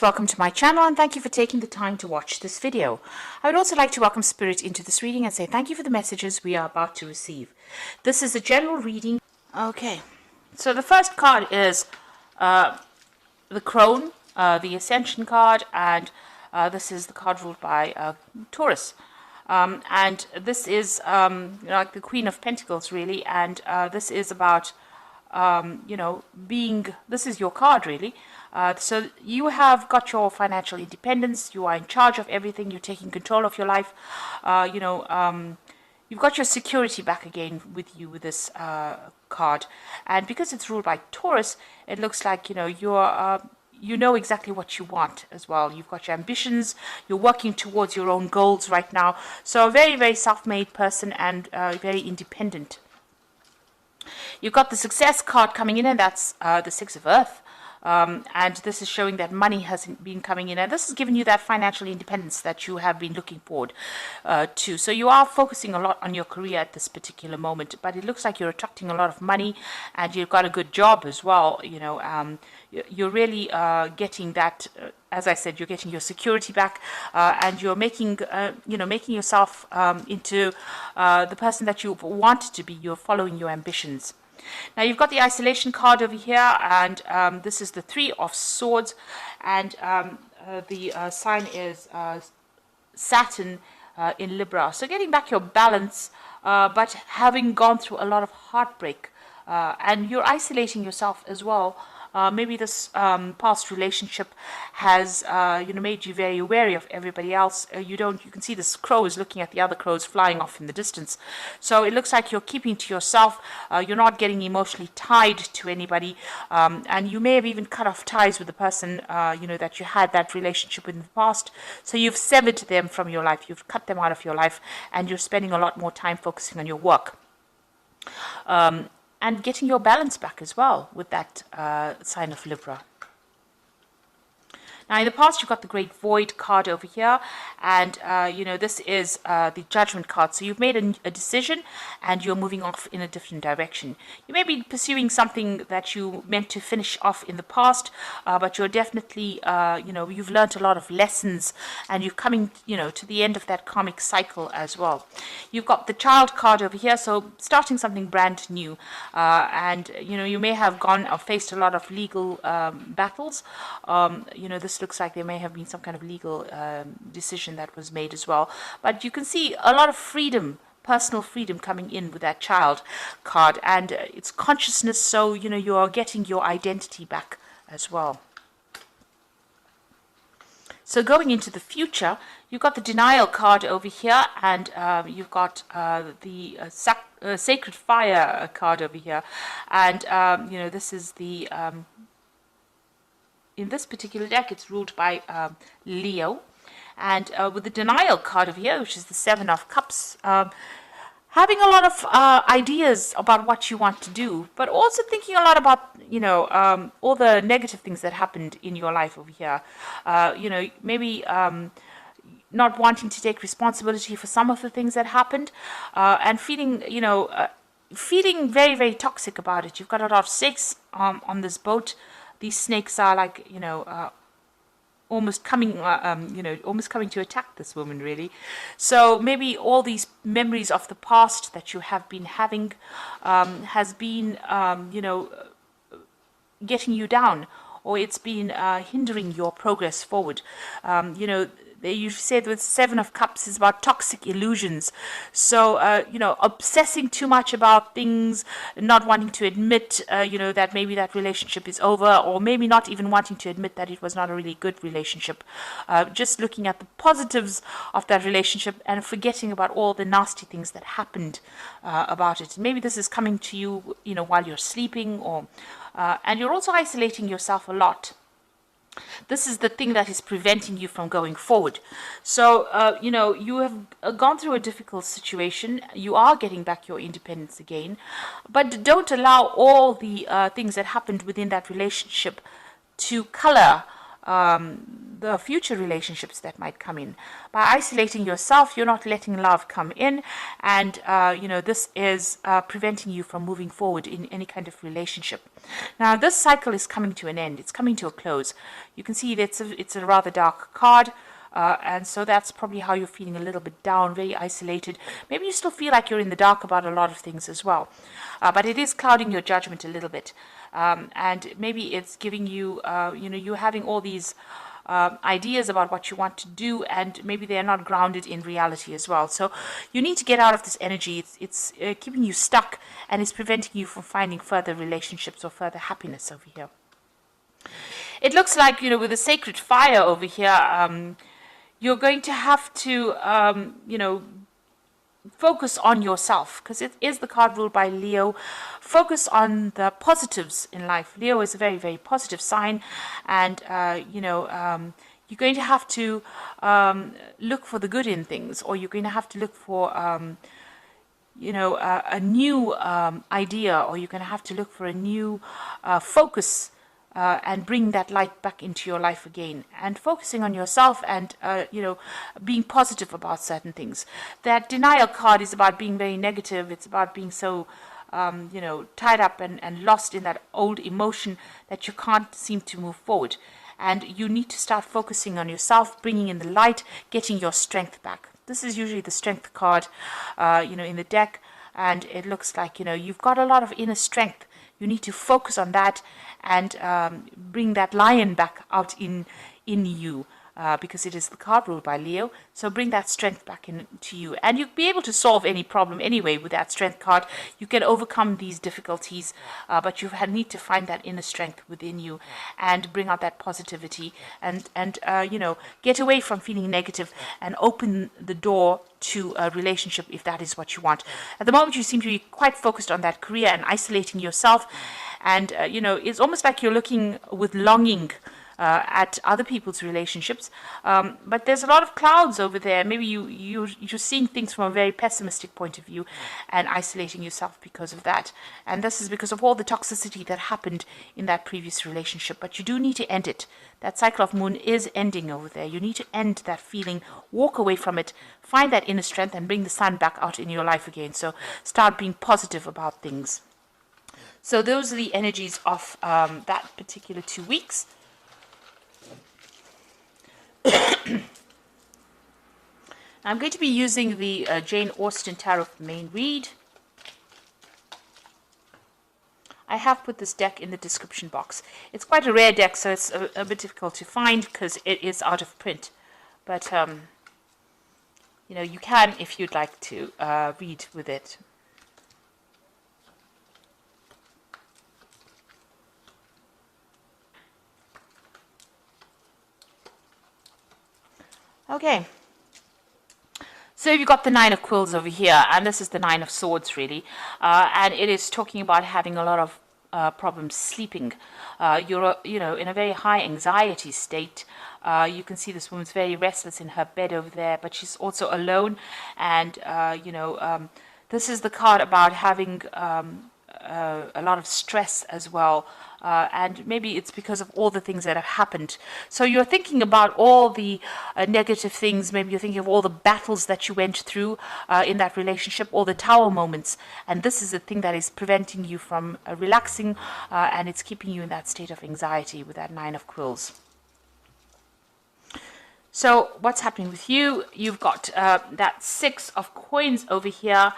Welcome to my channel and thank you for taking the time to watch this video. I would also like to welcome Spirit into this reading and say thank you for the messages we are about to receive. This is a general reading. Okay, so the first card is the Crone, the Ascension card, and this is the card ruled by Taurus. And this is like the Queen of Pentacles really, and this is about this is your card really. So you have got your financial independence, you are in charge of everything, you're taking control of your life, you've got your security back again with you with this card. And because it's ruled by Taurus, it looks like, you know exactly what you want as well. You've got your ambitions, you're working towards your own goals right now. So a very, very self-made person and very independent. You've got the Success card coming in, and that's the Six of Earth. And this is showing that money has been coming in, and this has given you that financial independence that you have been looking forward to. So you are focusing a lot on your career at this particular moment, but it looks like you're attracting a lot of money, and you've got a good job as well. You're really getting that. As I said, you're getting your security back, and you're making, making yourself into the person that you wanted to be. You're following your ambitions. Now you've got the Isolation card over here, and this is the Three of Swords, and the sign is Saturn in Libra. So getting back your balance, but having gone through a lot of heartbreak, and you're isolating yourself as well. Maybe this past relationship has made you very wary of everybody else. You can see this crow is looking at the other crows flying off in the distance. So it looks like you're keeping to yourself. You're not getting emotionally tied to anybody, and you may have even cut off ties with the person that you had that relationship with in the past. So you've severed them from your life. You've cut them out of your life, and you're spending a lot more time focusing on your work. And getting your balance back as well with that sign of Libra. Now, in the past, you've got the Great Void card over here, and, this is the Judgment card. So you've made a decision, and you're moving off in a different direction. You may be pursuing something that you meant to finish off in the past, but you're definitely, you've learned a lot of lessons, and you're coming, to the end of that karmic cycle as well. You've got the Child card over here, so starting something brand new, and, you may have gone or faced a lot of legal battles. This looks like there may have been some kind of legal decision that was made as well. But you can see a lot of freedom, personal freedom coming in with that Child card. And it's consciousness, so, you are getting your identity back as well. So going into the future, you've got the Denial card over here, and you've got the Sacred Fire card over here. And, this is the... in this particular deck, it's ruled by Leo. And with the Denial card over here, which is the Seven of Cups, having a lot of ideas about what you want to do, but also thinking a lot about, all the negative things that happened in your life over here. Maybe not wanting to take responsibility for some of the things that happened, and feeling, feeling very, very toxic about it. You've got a lot of snakes on this boat. These snakes are like, almost coming, almost coming to attack this woman, really. So maybe all these memories of the past that you have been having has been, getting you down, or it's been hindering your progress forward. You said with Seven of Cups is about toxic illusions. So, obsessing too much about things, not wanting to admit, that maybe that relationship is over, or maybe not even wanting to admit that it was not a really good relationship. Just looking at the positives of that relationship and forgetting about all the nasty things that happened about it. Maybe this is coming to you, while you're sleeping, or and you're also isolating yourself a lot. This is the thing that is preventing you from going forward. So, you have gone through a difficult situation. You are getting back your independence again. But don't allow all the things that happened within that relationship to color the future relationships that might come in. By isolating yourself, you're not letting love come in, and this is preventing you from moving forward in any kind of relationship. Now, this cycle is coming to an end. It's coming to a close. You can see that it's a rather dark card. And so that's probably how you're feeling, a little bit down, very isolated. Maybe you still feel like you're in the dark about a lot of things as well. But it is clouding your judgment a little bit. And maybe it's giving you, you're having all these ideas about what you want to do, and maybe they're not grounded in reality as well. So you need to get out of this energy. It's keeping you stuck, and it's preventing you from finding further relationships or further happiness over here. It looks like, with the sacred fire over here, you're going to have to, focus on yourself, because it is the card ruled by Leo. Focus on the positives in life. Leo is a very, very positive sign, and, you're going to have to look for the good in things, or you're going to have to look for, a new idea, or you're going to have to look for a new focus, and bring that light back into your life again, and focusing on yourself, and being positive about certain things. That denial card is about being very negative. It's about being so tied up and lost in that old emotion that you can't seem to move forward. And you need to start focusing on yourself, bringing in the light, getting your strength back. This is usually the strength card in the deck, and it looks like you've got a lot of inner strength. You need to focus on that and bring that lion back out in you, because it is the card ruled by Leo. So bring that strength back into you, and you'll be able to solve any problem anyway with that strength card. You can overcome these difficulties, but you need to find that inner strength within you and bring out that positivity, and get away from feeling negative and open the door to a relationship if that is what you want. At the moment, you seem to be quite focused on that career and isolating yourself, and it's almost like you're looking with longing at other people's relationships, but there's a lot of clouds over there. Maybe you're seeing things from a very pessimistic point of view and isolating yourself because of that. And this is because of all the toxicity that happened in that previous relationship. But you do need to end it. That cycle of moon is ending over there. You need to end that feeling, walk away from it, find that inner strength, and bring the sun back out in your life again. So start being positive about things. So those are the energies of that particular 2 weeks. I'm going to be using the Jane Austen Tarot main read. I have put this deck in the description box. It's quite a rare deck, so it's a bit difficult to find because it is out of print. But, you can, if you'd like to, read with it. Okay, so you've got the Nine of Quills over here, and this is the Nine of Swords, really, and it is talking about having a lot of problems sleeping. You're, in a very high anxiety state. You can see this woman's very restless in her bed over there, but she's also alone, and, this is the card about having a lot of stress as well. And maybe it's because of all the things that have happened. So you're thinking about all the negative things. Maybe you're thinking of all the battles that you went through in that relationship, all the tower moments. And this is the thing that is preventing you from relaxing, and it's keeping you in that state of anxiety with that Nine of Quills. So what's happening with you? You've got that Six of Coins over here,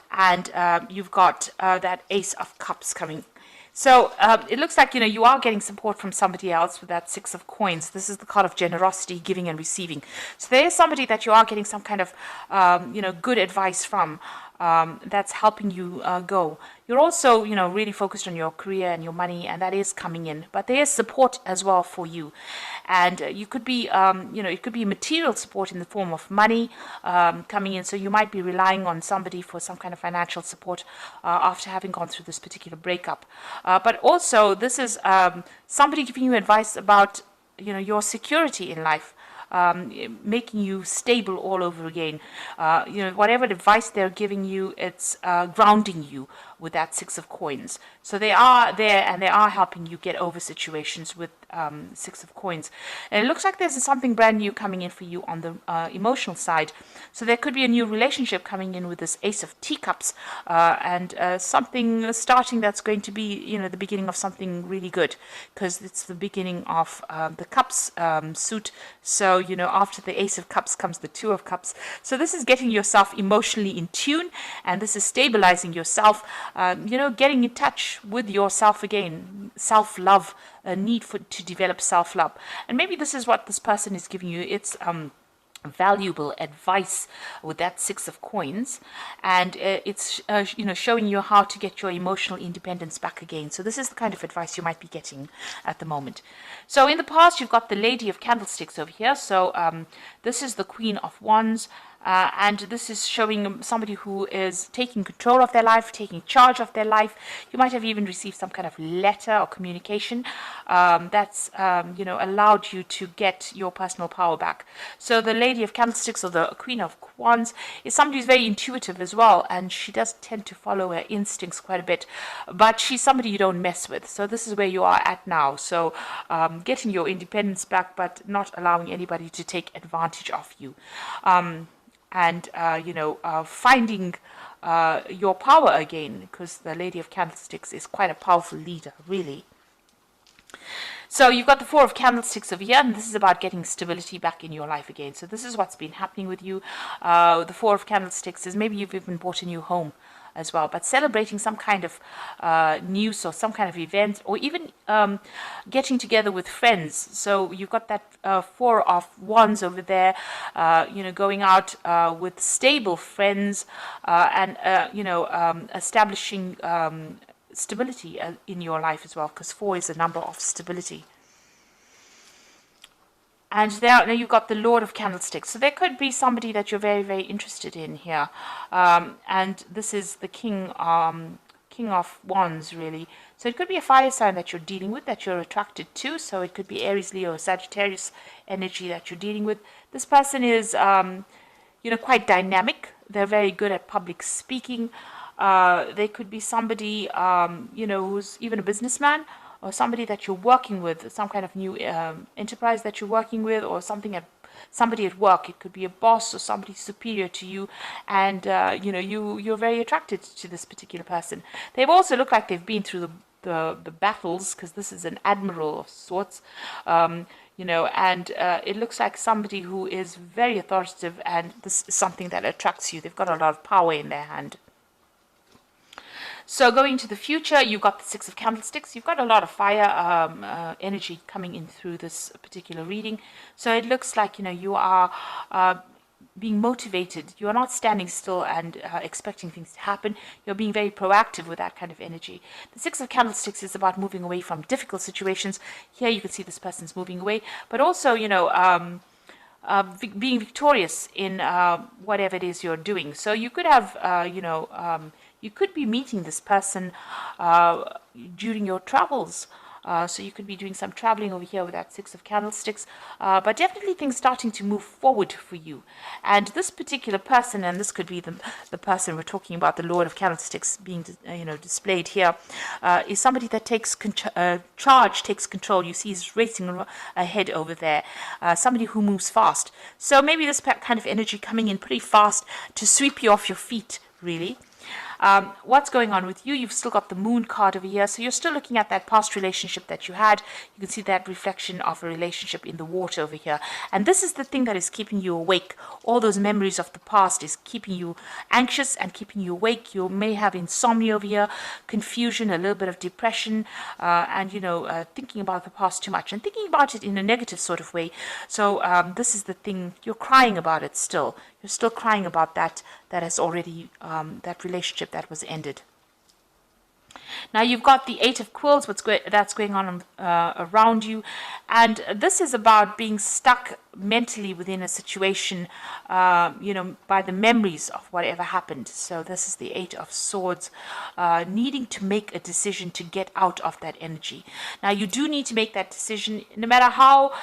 and you've got that Ace of Cups coming. So it looks like, you are getting support from somebody else with that Six of Coins. This is the card of generosity, giving and receiving. So there is somebody that you are getting some kind of, good advice from, that's helping you go. You're also, really focused on your career and your money, and that is coming in. But there is support as well for you. And you could be, it could be material support in the form of money coming in. So you might be relying on somebody for some kind of financial support after having gone through this particular breakup. But also, this is somebody giving you advice about, your security in life. Making you stable all over again. Whatever advice they're giving you, it's grounding you with that Six of Coins. So they are there and they are helping you get over situations with Six of Coins. And it looks like there's something brand new coming in for you on the emotional side. So there could be a new relationship coming in with this Ace of Teacups, and something starting that's going to be, you know, the beginning of something really good, because it's the beginning of the Cups suit. So, you know, after the Ace of Cups comes the Two of Cups. So this is getting yourself emotionally in tune, and this is stabilizing yourself, you know, getting in touch with yourself again, self-love, a need to develop self-love. And maybe this is what this person is giving you. It's valuable advice with that Six of Coins, and it's you know, showing you how to get your emotional independence back again. So this is the kind of advice you might be getting at the moment. So in the past, you've got the Lady of Candlesticks over here. So this is the Queen of Wands. And this is showing somebody who is taking control of their life, taking charge of their life. You might have even received some kind of letter or communication that's you know, allowed you to get your personal power back. So the Lady of Candlesticks, or the Queen of Wands, is somebody who's very intuitive as well, and she does tend to follow her instincts quite a bit, but she's somebody you don't mess with. So this is where you are at now. So getting your independence back, but not allowing anybody to take advantage of you. And you know, finding your power again, because the Lady of Candlesticks is quite a powerful leader, really. So you've got the Four of Candlesticks over here, and this is about getting stability back in your life again. So this is what's been happening with you. The Four of Candlesticks is maybe you've even bought a new home as well, but celebrating some kind of news or some kind of event, or even getting together with friends. So you've got that Four of Wands over there, you know, going out with stable friends, and you know, establishing stability in your life as well, because 4 is a number of stability. And there, now you've got the Lord of Candlesticks. So there could be somebody that you're very, very interested in here. And this is the King of Wands, really. So it could be a fire sign that you're dealing with, that you're attracted to. So it could be Aries, Leo, Sagittarius energy that you're dealing with. This person is, you know, quite dynamic. They're very good at public speaking. They could be somebody, you know, who's even a businessman, or somebody that you're working with, some kind of new enterprise that you're working with, or somebody at work. It could be a boss or somebody superior to you, and you know, you're very attracted to this particular person. They've also looked like they've been through the battles, because this is an admiral of sorts, you know, and it looks like somebody who is very authoritative, and this is something that attracts you. They've got a lot of power in their hand. So going to the future, you've got the Six of Candlesticks. You've got a lot of fire energy coming in through this particular reading. So it looks like, you know, you are being motivated. You are not standing still and expecting things to happen. You're being very proactive with that kind of energy. The Six of Candlesticks is about moving away from difficult situations. Here you can see this person's moving away, but also, you know, being victorious in whatever it is you're doing. So you could have, you know, you could be meeting this person during your travels. So you could be doing some traveling over here with that Six of Candlesticks, but definitely things starting to move forward for you. And this particular person, and this could be the person we're talking about, the Lord of Candlesticks being you know, displayed here, is somebody that takes charge, takes control. You see he's racing ahead over there, somebody who moves fast. So maybe this kind of energy coming in pretty fast to sweep you off your feet, really. What's going on with you? You've still got the Moon card over here, so you're still looking at that past relationship that you had. You can see that reflection of a relationship in the water over here, and this is the thing that is keeping you awake. All those memories of the past is keeping you anxious and keeping you awake. You may have insomnia over here, confusion, a little bit of depression, and you know, thinking about the past too much and thinking about it in a negative sort of way. So this is the thing, you're crying about it still. You're still crying about that has already, that relationship that was ended. Now you've got the Eight of Quills, that's going on around you, and this is about being stuck mentally within a situation, you know, by the memories of whatever happened. So this is the Eight of Swords, needing to make a decision to get out of that energy. Now you do need to make that decision, no matter how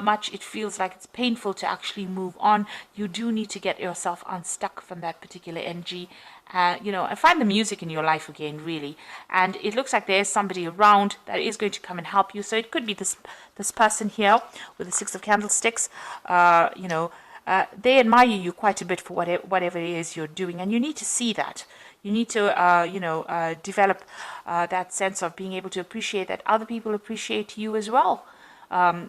much it feels like it's painful to actually move on. You do need to get yourself unstuck from that particular energy and find the music in your life again, really. And it looks like there's somebody around that is going to come and help you. So it could be this person here with the Six of Candlesticks. They admire you quite a bit for whatever it is you're doing, and you need to see that. You need to, develop that sense of being able to appreciate that other people appreciate you as well.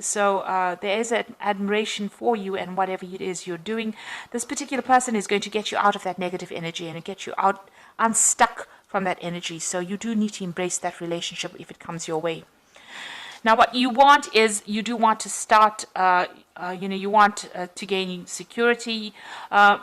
So there is an admiration for you and whatever it is you're doing. This particular person is going to get you out of that negative energy and get you out unstuck from that energy. So you do need to embrace that relationship if it comes your way. Now, what you want is you do want to start, you want to gain security.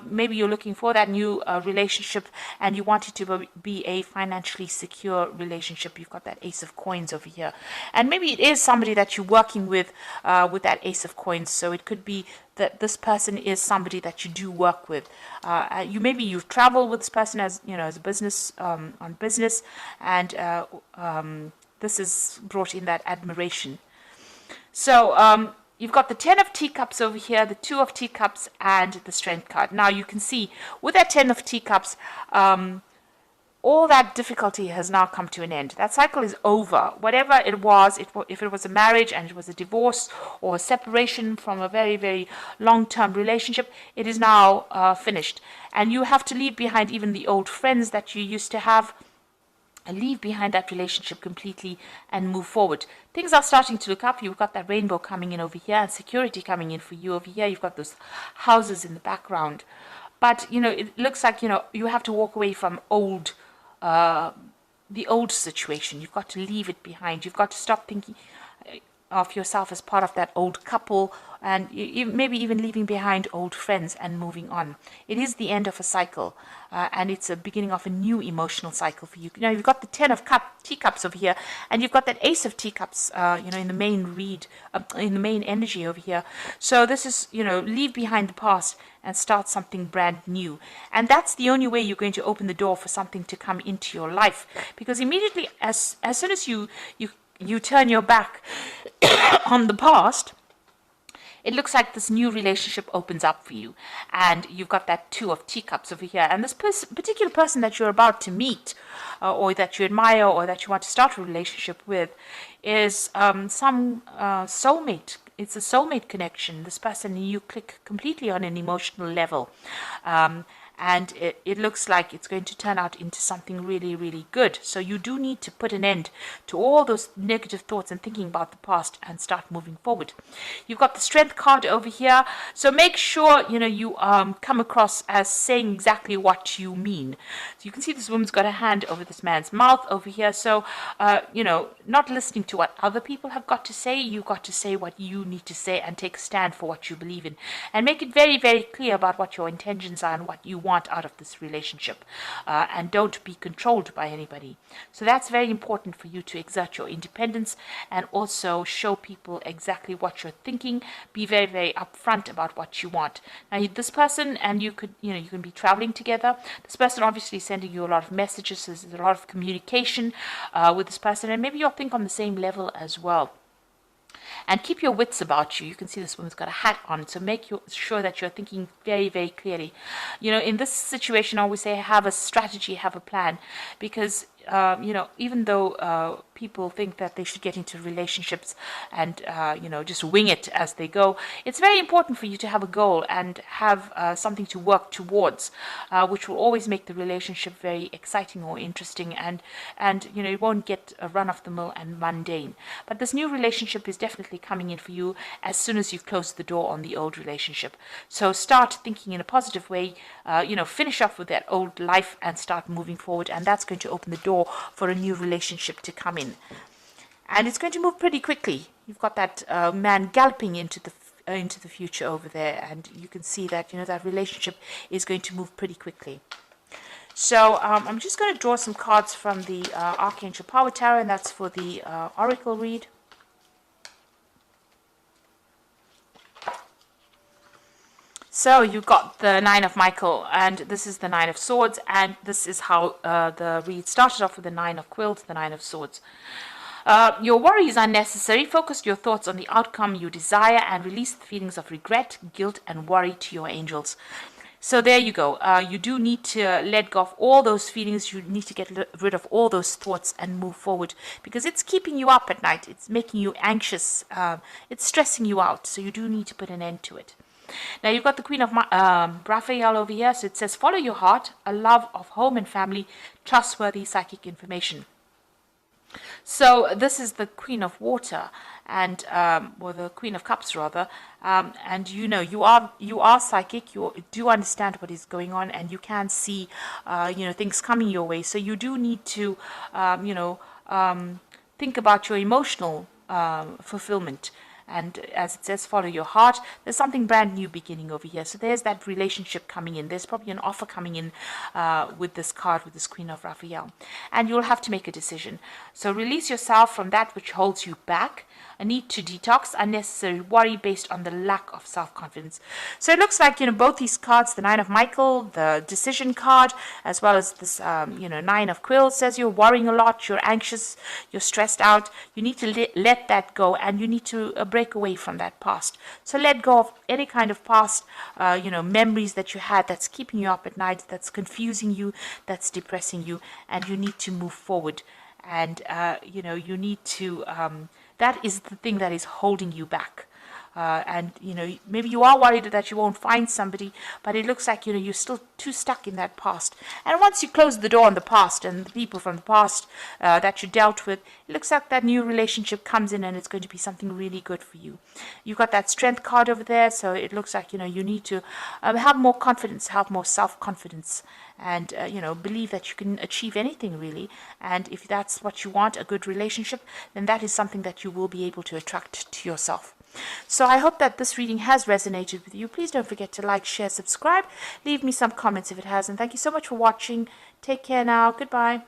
Maybe you're looking for that new relationship and you want it to be a financially secure relationship. You've got that Ace of Coins over here. And maybe it is somebody that you're working with that Ace of Coins. So it could be that this person is somebody that you do work with. Maybe you've traveled with this person as a business, on business, and this is brought in that admiration. So you've got the 10 of Teacups over here, the 2 of Teacups, and the Strength card. Now you can see with that 10 of Teacups, all that difficulty has now come to an end. That cycle is over. Whatever it was, if it was a marriage and it was a divorce or a separation from a very, very long-term relationship, it is now finished. And you have to leave behind even the old friends that you used to have. Leave behind that relationship completely and move forward. Things are starting to look up. You've got that rainbow coming in over here and security coming in for you over here. You've got those houses in the background. But, it looks like, you have to walk away from the old situation. You've got to leave it behind. You've got to stop thinking of yourself as part of that old couple, and maybe even leaving behind old friends and moving on. It is the end of a cycle, and it's a beginning of a new emotional cycle for you. Now you've got the 10 of Teacups over here, and you've got that Ace of Teacups, in the main in the main energy over here. So this is, leave behind the past and start something brand new. And that's the only way you're going to open the door for something to come into your life, because immediately as soon as you turn your back on the past, it looks like this new relationship opens up for you. And you've got that 2 of Teacups over here. And this particular person that you're about to meet, or that you admire, or that you want to start a relationship with, is some soulmate. It's a soulmate connection. This person and you click completely on an emotional level. And it looks like it's going to turn out into something really, really good. So you do need to put an end to all those negative thoughts and thinking about the past and start moving forward. You've got the Strength card over here. So make sure, you come across as saying exactly what you mean. So you can see this woman's got a hand over this man's mouth over here. So, not listening to what other people have got to say. You've got to say what you need to say and take a stand for what you believe in. And make it very, very clear about what your intentions are and what you want out of this relationship, and don't be controlled by anybody. So that's very important for you to exert your independence and also show people exactly what you're thinking. Be very, very upfront about what you want. Now this person and you can be traveling together. This person obviously sending you a lot of messages. So there's a lot of communication with this person, and maybe you'll think on the same level as well. And keep your wits about you. You can see this woman's got a hat on, so make sure that you're thinking very, very clearly. In this situation, I always say have a strategy, have a plan, because even though people think that they should get into relationships and just wing it as they go, it's very important for you to have a goal and have something to work towards, which will always make the relationship very exciting or interesting, and it won't get a run of the mill and mundane. But this new relationship is definitely coming in for you as soon as you close the door on the old relationship. So start thinking in a positive way, finish off with that old life and start moving forward, and that's going to open the door for a new relationship to come in. And it's going to move pretty quickly. You've got that man galloping into the future over there, and you can see that that relationship is going to move pretty quickly. So I'm just going to draw some cards from the Archangel Power Tarot, and that's for the Oracle read. So you've got the Nine of Michael, and this is the Nine of Swords, and this is how the read started off with the Nine of Quills, the Nine of Swords. Your worry is unnecessary. Focus your thoughts on the outcome you desire and release the feelings of regret, guilt, and worry to your angels. So there you go. You do need to let go of all those feelings. You need to get rid of all those thoughts and move forward, because it's keeping you up at night. It's making you anxious. It's stressing you out. So you do need to put an end to it. Now you've got the Queen of Raphael over here. So it says, follow your heart, a love of home and family, trustworthy psychic information. So this is the Queen of Water, and or the Queen of Cups rather, and you know you are psychic. You do understand what is going on, and you can see things coming your way. So you do need to think about your emotional fulfillment. And as it says, follow your heart. There's something brand new beginning over here. So there's that relationship coming in. There's probably an offer coming in with this card, with this Queen of Raphael. And you'll have to make a decision. So release yourself from that which holds you back. A need to detox unnecessary worry based on the lack of self-confidence. So it looks like, both these cards, the Nine of Michael, the decision card, as well as this, Nine of Quills, says you're worrying a lot, you're anxious, you're stressed out. You need to let that go, and you need to break away from that past. So let go of any kind of past, memories that you had that's keeping you up at night, that's confusing you, that's depressing you, and you need to move forward. And, you need to... that is the thing that is holding you back. And maybe you are worried that you won't find somebody, but it looks like you're still too stuck in that past. And once you close the door on the past and the people from the past that you dealt with, it looks like that new relationship comes in, and it's going to be something really good for you. You've got that Strength card over there, so it looks like you need to have more confidence, have more self-confidence, and believe that you can achieve anything really. And if that's what you want, a good relationship, then that is something that you will be able to attract to yourself. So I hope that this reading has resonated with you. Please don't forget to like, share, subscribe. Leave me some comments if it has. And thank you so much for watching. Take care now. Goodbye.